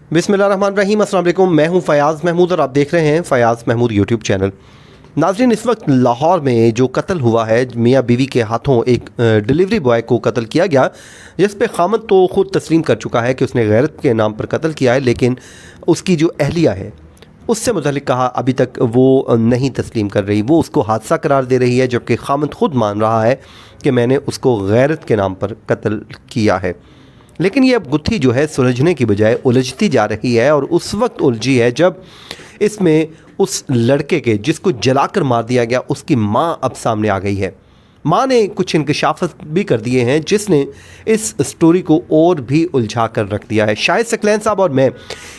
बिस्मिल्लाहिर्रहमानिर्रहीम, अस्सलाम वालेकुम। मैं हूं फ़याज़ महमूद और आप देख रहे हैं फ़याज़ महमूद यूट्यूब चैनल। नाज़रीन, इस वक्त लाहौर में जो कत्ल हुआ है, मियाँ बीवी के हाथों एक डिलीवरी बॉय को कत्ल किया गया, जिस पे ख़ामद तो ख़ुद तस्लीम कर चुका है कि उसने गैरत के नाम पर कत्ल किया है, लेकिन उसकी जो अहलिया है उससे मुतल्लिक कहा अभी तक वो नहीं तस्लीम कर रही। वो उसको हादसा करार दे रही है, जबकि ख़ामद ख़ुद मान रहा है कि मैंने उसको गैरत के नाम पर कत्ल किया है। लेकिन ये अब गुत्थी जो है सुलझने की बजाय उलझती जा रही है, और उस वक्त उलझी है जब इसमें उस लड़के के जिसको जलाकर मार दिया गया उसकी माँ अब सामने आ गई है। माँ ने कुछ इंकशाफत भी कर दिए हैं जिसने इस स्टोरी को और भी उलझा कर रख दिया है। शाहिद सकलैन साहब और मैं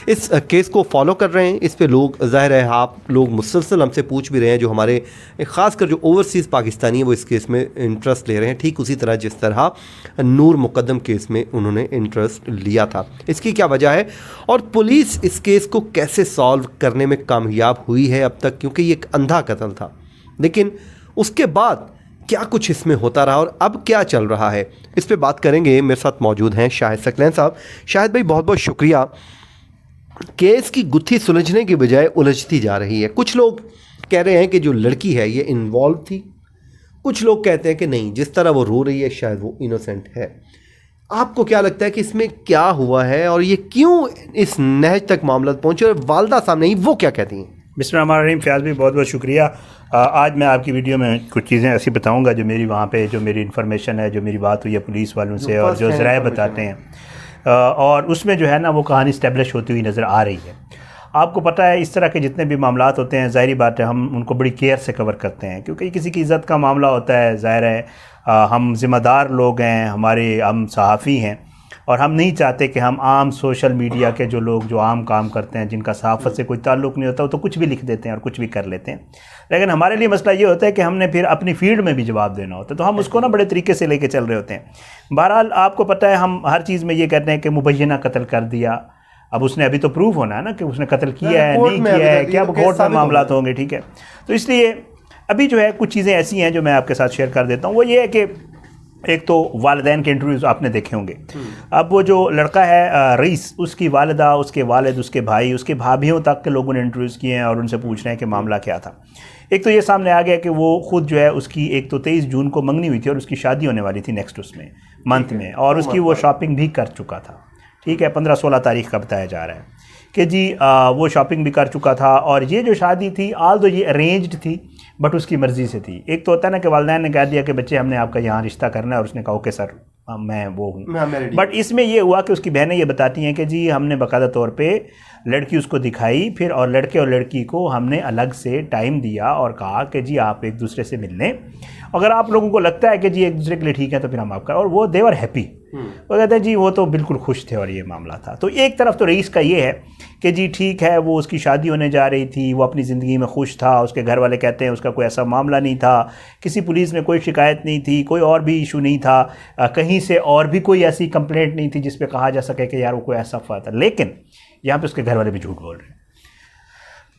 इस केस को फॉलो कर रहे हैं। इस पे लोग, ज़ाहिर है आप लोग मुसलसल हमसे पूछ भी रहे हैं, जो हमारे ख़ासकर जो ओवरसीज़ पाकिस्तानी है वो इस केस में इंटरेस्ट ले रहे हैं, ठीक उसी तरह जिस तरह नूर मुकद्दम केस में उन्होंने इंटरेस्ट लिया था। इसकी क्या वजह है और पुलिस इस केस को कैसे सॉल्व करने में कामयाब हुई है अब तक, क्योंकि ये एक अंधा कत्ल था। लेकिन उसके बाद क्या कुछ इसमें होता रहा और अब क्या चल रहा है, इस पे बात करेंगे। मेरे साथ मौजूद हैं शाहिद सकलैन साहब। शाहिद भाई, बहुत बहुत शुक्रिया। केस की गुत्थी सुलझने की बजाय उलझती जा रही है। कुछ लोग कह रहे हैं कि जो लड़की है ये इन्वॉल्व थी, कुछ लोग कहते हैं कि नहीं, जिस तरह वो रो रही है शायद वो इनोसेंट है। आपको क्या लगता है कि इसमें क्या हुआ है और ये क्यों इस नहज तक मामला पहुंचे, और वालदा सामने ही वो क्या कहती हैं? बिस्मिल्लाहिर्रहमानिर्रहीम। फ़याज़ भी बहुत बहुत शुक्रिया। आज मैं आपकी वीडियो में कुछ चीज़ें ऐसी बताऊंगा जो मेरी वहाँ पे जो मेरी इन्फॉर्मेशन है, जो मेरी बात हुई है पुलिस वालों से और जो ज़राए बताते हैं, और उसमें जो है ना वो कहानी इस्टेब्लिश होती हुई नज़र आ रही है। आपको पता है इस तरह के जितने भी मामलात होते हैं, ज़ाहिरी बात है हम उनको बड़ी केयर से कवर करते हैं, क्योंकि किसी की इज़्ज़त का मामला होता है। ज़ाहिर है हम ज़िम्मेदार लोग हैं, हम सहाफ़ी हैं, और हम नहीं चाहते कि हम आम सोशल मीडिया के जो लोग जो आम काम करते हैं, जिनका सहाफ़त से कोई ताल्लुक़ नहीं होता, वो तो कुछ भी लिख देते हैं और कुछ भी कर लेते हैं। लेकिन हमारे लिए मसला ये होता है कि हमने फिर अपनी फील्ड में भी जवाब देना होता है, तो हम उसको ना बड़े तरीके से लेके चल रहे होते हैं। बहरहाल आपको पता है हम हर चीज़ में ये कहते हैं कि मुबैना कत्ल कर दिया। अब उसने अभी तो प्रूव होना है ना कि उसने कत्ल किया है नहीं किया है, क्या कोर्ट में मामला होंगे, ठीक है। तो इसलिए अभी जो है कुछ चीज़ें ऐसी हैं जो मैं आपके साथ शेयर कर देता हूँ। वो ये है कि एक तो वालिदैन के इंटरव्यूज़ आपने देखे होंगे। अब वो जो लड़का है रईस, उसकी वालिदा, उसके वालिद, उसके भाई, उसके भाभियों तक के लोगों ने इंटरव्यूज़ किए हैं और उनसे पूछ रहे हैं कि मामला क्या था। एक तो ये सामने आ गया कि वो ख़ुद जो है उसकी एक तो 23 जून को मंगनी हुई थी और उसकी शादी होने वाली थी नेक्स्ट उसमें मंथ में, और उसकी वो शॉपिंग भी कर चुका था। ठीक है, 15-16 तारीख का बताया जा रहा है कि जी वो शॉपिंग भी कर चुका था। और ये जो शादी थी आल तो ये अरेंज्ड थी, बट उसकी मर्ज़ी से थी। एक तो होता है ना कि वालिदैन ने कह दिया कि बच्चे हमने आपका यहाँ रिश्ता करना है, और उसने कहा ओके सर मैं वो हूँ। बट इसमें ये हुआ कि उसकी बहनें ये बताती हैं कि जी हमने बाकायदा तौर पे लड़की उसको दिखाई, फिर और लड़के और लड़की को हमने अलग से टाइम दिया और कहा कि जी आप एक दूसरे से मिल लें, अगर आप लोगों को लगता है कि जी एक दूसरे के लिए ठीक है तो फिर हम आपका, और वो देवर हैप्पी। वो कहते हैं जी वो तो बिल्कुल खुश थे और ये मामला था। तो एक तरफ तो रईस का ये है कि जी ठीक है, वो उसकी शादी होने जा रही थी, वो अपनी ज़िंदगी में खुश था, उसके घर वाले कहते हैं उसका कोई ऐसा मामला नहीं था, किसी पुलिस में कोई शिकायत नहीं थी, कोई और भी इशू नहीं था, कहीं से और भी कोई ऐसी कंप्लेंट नहीं थी जिस पे कहा जा सके कि यार वो कोई ऐसा अफवाह था। लेकिन यहाँ पे उसके घर वाले भी झूठ बोल रहे हैं।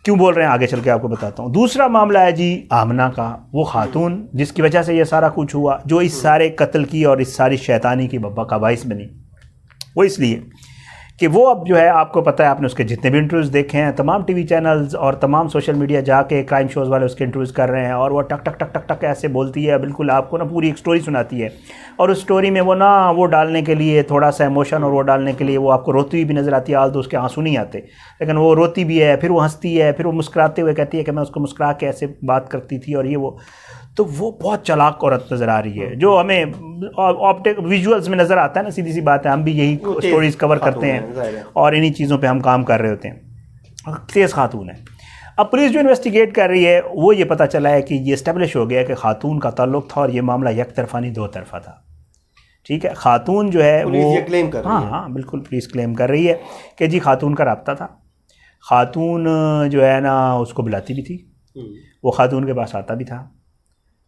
क्यों बोल रहे हैं आगे चल के आपको बताता हूँ। दूसरा मामला है जी आमना का, वो खातून जिसकी वजह से ये सारा कुछ हुआ, जो इस सारे कत्ल की और इस सारी शैतानी की बब्बा का बाइस बनी। वो इसलिए कि वो अब जो है आपको पता है, आपने उसके जितने भी इंटरव्यूज़ देखे हैं, तमाम टीवी चैनल्स और तमाम सोशल मीडिया जाके क्राइम शोज़ वाले उसके इंटरव्यूज़ कर रहे हैं, और वो टक टक टक टक टक ऐसे बोलती है, बिल्कुल आपको ना पूरी एक स्टोरी सुनाती है। और उस स्टोरी में वो ना वो डालने के लिए थोड़ा सा इमोशन और वो डालने के लिए वो आपको रोती हुई भी नज़र आती है। आल तो उसके आंसू नहीं आते, लेकिन वो रोती भी है, फिर वो हंसती है, फिर वो मुस्कुराते हुए कहती है कि मैं उसको मुस्कुरा के ऐसे बात करती थी और ये वो। तो वो बहुत चालाक औरत नज़र आ रही है, जो हमें ऑप्टिक विजुअल्स में नज़र आता है ना। सीधी सी बात है, हम भी यही स्टोरीज़ कवर करते हैं और इन्हीं चीज़ों पे हम काम कर रहे होते हैं। तेज़ खातून है। अब पुलिस जो इन्वेस्टिगेट कर रही है वो ये पता चला है कि ये इस्टेब्लिश हो गया कि खातून का ताल्लुक़ था, और ये मामला एक तरफा नहीं दो तरफा था। ठीक है, खातून जो है वो क्लेम कर रही है। हाँ बिल्कुल पुलिस क्लेम कर रही है कि जी खातून का रब्ता था। खातून जो है ना उसको बुलाती भी थी, वो खातून के पास आता भी था,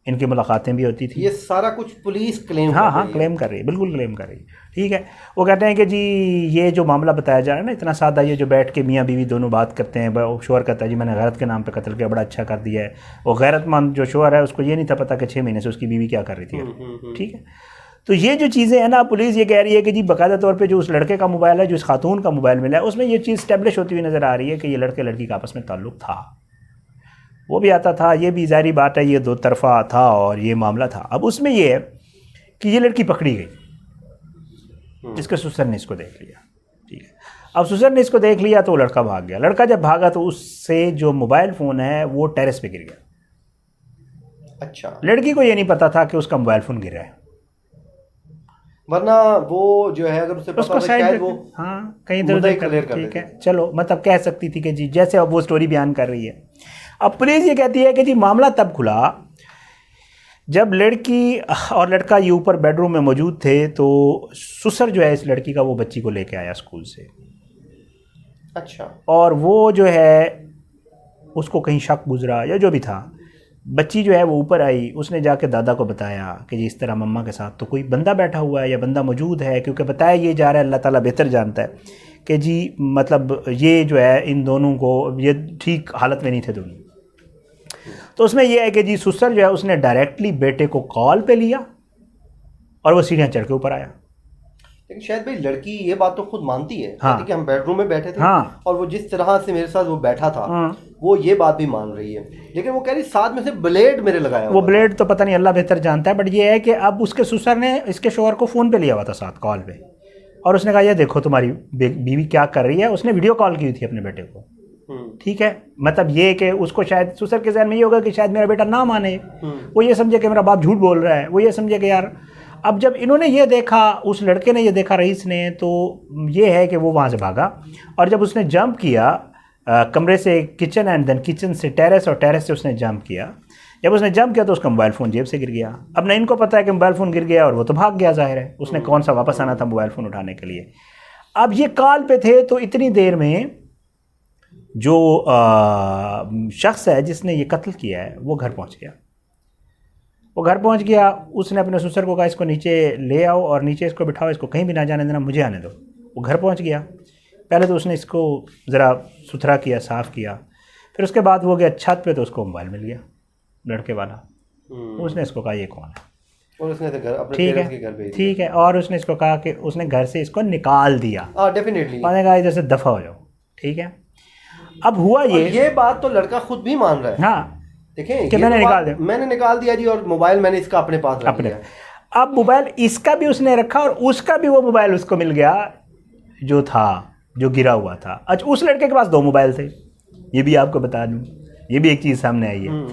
इनकी मुलाकातें भी होती थी। ये सारा कुछ पुलिस क्लेम हाँ क्लेम कर रही है, बिल्कुल क्लेम कर रही है। ठीक है, वो कहते हैं कि जी ये जो मामला बताया जा रहा है ना इतना सादा, ये जो बैठ के मियाँ बीवी दोनों बात करते हैं, वो शोहर कहता है जी मैंने गैरत के नाम पे कत्ल किया, बड़ा अच्छा कर दिया है। वो गैरतमंद जो शोहर है उसको ये नहीं था पता कि 6 महीने से उसकी बीवी क्या कर रही थी। ठीक है, तो ये जो चीज़ें हैं ना, पुलिस ये कह रही है कि जी बाकायदा तौर पे जो उस लड़के का मोबाइल है, जो इस खातून का मोबाइल मिला है, उसमें ये चीज़ स्टैब्लिश होती हुई नज़र आ रही है कि ये लड़के लड़की का आपस में ताल्लुक़ था, वो भी आता था, ये भी ज़ाहिर बात है, ये दो तरफ़ा था और ये मामला था। अब उसमें ये है कि ये लड़की पकड़ी गई, इसके ससुर ने इसको देख लिया, ठीक है। अब ससुर ने इसको देख लिया तो वो लड़का भाग गया। लड़का जब भागा तो उससे जो मोबाइल फ़ोन है वो टेरेस पे गिर गया। अच्छा, लड़की को ये नहीं पता था कि उसका मोबाइल फ़ोन गिरा है, वरना वो जो है अगर उसे पता उसको होता साइड शायद में वो हाँ कहीं इधर मुद्दा उधर ही क्लियर कर ठीक देते। है, चलो मतलब कह सकती थी कि जी जैसे अब वो स्टोरी बयान कर रही है। अब पुलिस ये कहती है कि जी मामला तब खुला जब लड़की और लड़का ये ऊपर बेडरूम में मौजूद थे, तो ससुर जो है इस लड़की का वो बच्ची को लेके आया स्कूल से। अच्छा, और वो जो है उसको कहीं शक गुजरा या जो भी था, बच्ची जो है वो ऊपर आई, उसने जाके दादा को बताया कि जी इस तरह मम्मा के साथ तो कोई बंदा बैठा हुआ है या बंदा मौजूद है, क्योंकि बताया ये जा रहा है, अल्लाह ताला बेहतर जानता है कि जी मतलब ये जो है इन दोनों को, ये ठीक हालत में नहीं थे दोनों। तो उसमें यह है कि जी ससुर जो है उसने डायरेक्टली बेटे को कॉल पे लिया और वो सीढ़ियाँ चढ़ के ऊपर आया। लेकिन शायद भाई लड़की ये बात तो खुद मानती है, हाँ। कहती कि हम बेडरूम में बैठे थे, हाँ। और वो जिस तरह से मेरे साथ वो बैठा था, हाँ। वो ये बात भी मान रही है। लेकिन वो कह रही साथ में से ब्लेड मेरे लगाया वो हुआ ब्लेड तो पता नहीं, अल्लाह बेहतर जानता है, बट ये है कि अब उसके ससुर ने इसके शोहर को फ़ोन पे लिया हुआ था साथ कॉल पे, और उसने कहा ये देखो तुम्हारी बीवी क्या कर रही है। उसने वीडियो कॉल की हुई थी अपने बेटे को, ठीक है। मतलब ये कि उसको शायद ससुर के ज़हन में ये होगा कि शायद मेरा बेटा ना माने, वो ये समझे कि मेरा बाप झूठ बोल रहा है, वो ये समझे कि यार। अब जब इन्होंने ये देखा, उस लड़के ने ये देखा रईस ने, तो ये है कि वो वहाँ से भागा, और जब उसने जंप किया कमरे से किचन एंड देन किचन से टेरेस, और टेरेस से उसने जंप किया। जब उसने जंप किया तो उसका मोबाइल फ़ोन जेब से गिर गया। अब ना इनको पता है कि मोबाइल फ़ोन गिर गया, और वो तो भाग गया, जाहिर है उसने कौन सा वापस आना था मोबाइल फ़ोन उठाने के लिए। अब ये कॉल पे थे, तो इतनी देर में जो शख्स है जिसने ये कत्ल किया है वो घर पहुंच गया। वो घर पहुंच गया, उसने अपने ससुर को कहा इसको नीचे ले आओ और नीचे इसको बिठाओ, इसको कहीं भी ना जाने देना, मुझे आने दो। वो घर पहुंच गया। पहले तो उसने इसको ज़रा सुथरा किया, साफ़ किया, फिर उसके बाद वो गया छत पे, तो उसको मोबाइल मिल गया लड़के वाला। उसने इसको कहा ये कौन है, और उसने तो घर अपने ठीक पेरेंट्स के है, घर भेज दिया। ठीक है। और उसने इसको कहा कि उसने घर से इसको निकाल दिया, डेफिनेटली। मैंने कहा इधर से दफ़ा हो जाओ, ठीक है। अब हुआ ये बात तो लड़का खुद भी मान रहा है। हाँ देखें कि ये मैंने तो निकाल दिया, मैंने निकाल दिया जी, और मोबाइल मैंने इसका अपने पास रख लिया। अब मोबाइल इसका भी उसने रखा, और उसका भी वो मोबाइल उसको मिल गया जो था, जो गिरा हुआ था। अच्छा, उस लड़के के पास 2 मोबाइल थे, ये भी आपको बता दूं, ये भी एक चीज़ सामने आई है।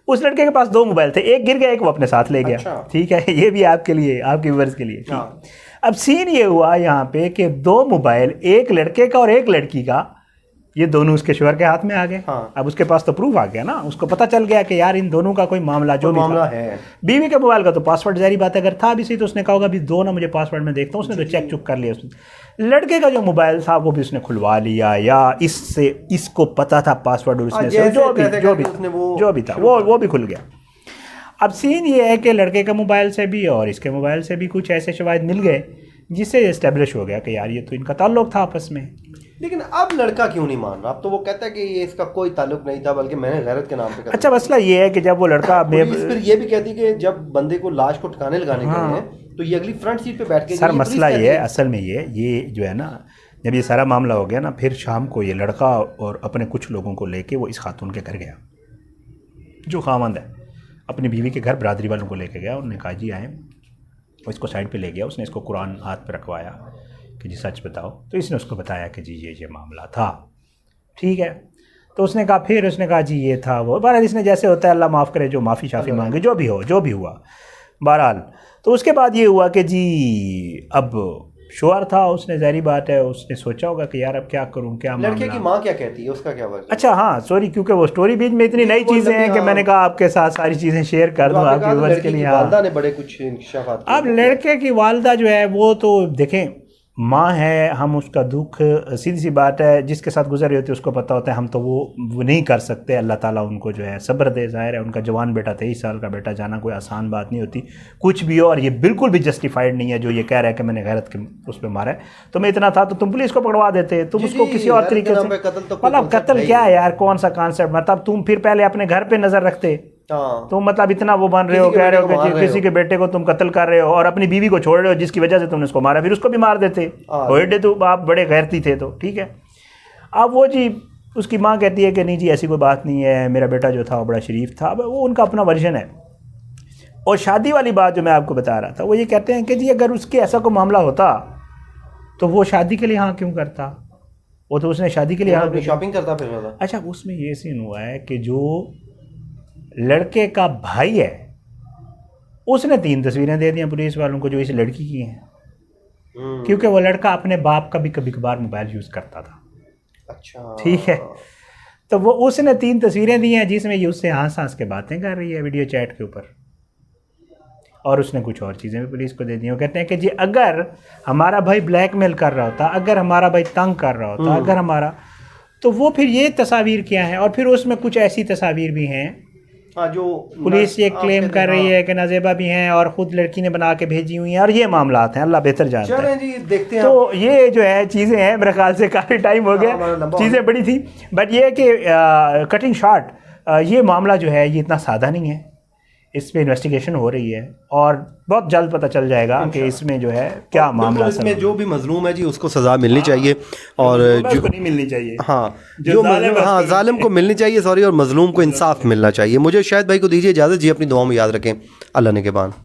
उस लड़के के पास 2 मोबाइल थे, एक गिर गया, एक वो अपने साथ ले गया। अच्छा। ठीक है, ये भी आपके लिए, आपके व्यूअर्स के लिए। हाँ। अब सीन ये हुआ यहाँ पे कि 2 मोबाइल, एक लड़के का और एक लड़की का, ये दोनों उसके शोहर के हाथ में आ गए। हाँ। अब उसके पास तो प्रूफ आ गया ना, उसको पता चल गया कि यार इन दोनों का कोई मामला जो भी मामला था। है। बीवी के मोबाइल का तो पासवर्ड जारी बात है, अगर था भी सही तो उसने कहा होगा भी दो ना मुझे पासवर्ड में देखता हूँ, उसने तो चेक चुक कर लिया उसने। लड़के का जो मोबाइल था वो भी उसने खुलवा लिया, या इससे इसको पता था पासवर्ड, और उसने जो भी था वो भी खुल गया। अब सीन ये है कि लड़के के मोबाइल से भी और इसके मोबाइल से भी कुछ ऐसे शवाहिद मिल गए जिससे इस्टेब्लिश हो गया कि यार ये तो इनका ताल्लुक था आपस में। लेकिन अब लड़का क्यों नहीं मान रहा? अब तो वो कहता है कि ये इसका कोई ताल्लुक नहीं था, बल्कि मैंने गैरत के नाम पे करा। अच्छा, मसला ये है कि जब वो लड़का फिर ये भी कहती कि जब बंदे को लाश को ठिकाने लगाने के लिए तो ये अगली फ्रंट सीट पे बैठ के, सर मसला ये है, असल में ये जो है ना, जब ये सारा मामला हो गया ना, फिर शाम को ये लड़का और अपने कुछ लोगों को लेके वो इस खातून के घर गया, जो खामंद है, अपनी बीवी के घर बरादरी वालों को लेके गया। उन्होंने कहा जी आए, वो इसको साइड पे ले गया, उसने इसको कुरान हाथ पे रखवाया कि जी सच बताओ। तो इसने उसको बताया कि जी ये मामला था, ठीक है। तो उसने कहा, फिर उसने कहा जी ये था वो, बहरहाल इसने जैसे होता है अल्लाह माफ़ करे, जो माफ़ी शाफ़ी मांगे, जो भी हुआ बहरहाल। तो उसके बाद ये हुआ कि जी अब शोहर था, उसने ज़ाहिर बात है उसने सोचा होगा कि यार अब क्या करूं, क्या लड़के की माँ क्या कहती है, उसका क्या वर्क? अच्छा हाँ सॉरी, क्योंकि वो स्टोरी बीच में इतनी नई चीज़ें हैं कि मैंने कहा आपके साथ सारी चीज़ें शेयर कर दूं आपके व्यूअर्स के लिए। वालदा ने बड़े कुछ इंकशाफात किए। अब लड़के की वालदा जो है वो तो देखें, माँ है, हम उसका दुख, सीधी सी बात है, जिसके साथ गुजर रही होती है उसको पता होता है, हम तो वो नहीं कर सकते। अल्लाह ताला उनको जो है सब्र दे, ज़ाहिर है उनका जवान बेटा, 23 साल का बेटा जाना कोई आसान बात नहीं होती, कुछ भी हो। और ये बिल्कुल भी जस्टिफाइड नहीं है जो ये कह रहा है कि मैंने गैरत के उस पर मारा है। तुम्हें इतना था तो तुम पुलिस को पकड़वा देते, तुम उसको किसी और तरीके से, मतलब कत्ल क्या है यार, कौन सा कॉन्सेप्ट, मतलब तुम फिर पहले अपने घर पर नज़र रखते हाँ। तुम मतलब इतना वो बन रहे हो, कह रहे हो कि किसी के बेटे को तुम कत्ल कर रहे हो और अपनी बीवी को छोड़ रहे हो जिसकी वजह से तुमने उसको मारा, फिर उसको भी मार देते। ओएडे तो आप बड़े गैरती थे, तो ठीक है। अब वो जी उसकी माँ कहती है कि नहीं जी ऐसी कोई बात नहीं है, मेरा बेटा जो था वो बड़ा शरीफ था। अब वो उनका अपना वर्जन है। और शादी वाली बात जो मैं आपको बता रहा था, वो ये कहते हैं कि जी अगर उसके ऐसा कोई मामला होता तो वो शादी के लिए हाँ क्यों करता, वो तो उसने शादी के लिए हाँ शॉपिंग करता फिर था। अच्छा, उसमें ये सीन हुआ है कि जो लड़के का भाई है उसने 3 तस्वीरें दे दी पुलिस वालों को जो इस लड़की की हैं, क्योंकि वो लड़का अपने बाप का भी कभी कभार मोबाइल यूज़ करता था। अच्छा, ठीक है, तो वो उसने 3 तस्वीरें दी हैं जिसमें ये उससे हंस हंस के बातें कर रही है वीडियो चैट के ऊपर, और उसने कुछ और चीज़ें भी पुलिस को दे दी। वो कहते हैं कि जी अगर हमारा भाई ब्लैकमेल कर रहा होता, अगर हमारा भाई तंग कर रहा होता, अगर हमारा, तो वो फिर ये तस्वीर क्या है। और फिर उसमें कुछ ऐसी तस्वीर भी हैं, हाँ, जो पुलिस ये क्लेम कर रही है कि नाजेबा भी हैं और ख़ुद लड़की ने बना के भेजी हुई हैं, और ये मामला हैं, अल्लाह बेहतर जानता है। जी देखते हैं। तो ये जो है चीज़ें हैं, मेरे ख्याल से काफ़ी टाइम हो गया, चीज़ें बड़ी थी, बट ये कि कटिंग शॉर्ट, ये मामला जो है ये इतना सादा नहीं है, इस पे इन्वेस्टिगेशन हो रही है और बहुत जल्द पता चल जाएगा कि इसमें जो है क्या मामला है। इसमें जो भी मजलूम है जी उसको सज़ा मिलनी चाहिए, और जो नहीं मिलनी चाहिए, हाँ जो हाँ जालिम को मिलनी चाहिए, सॉरी, और मजलूम को इंसाफ मिलना चाहिए। मुझे शायद भाई को दीजिए इजाज़त जी, अपनी दुआ में याद रखें। अल्लाह ने के बान।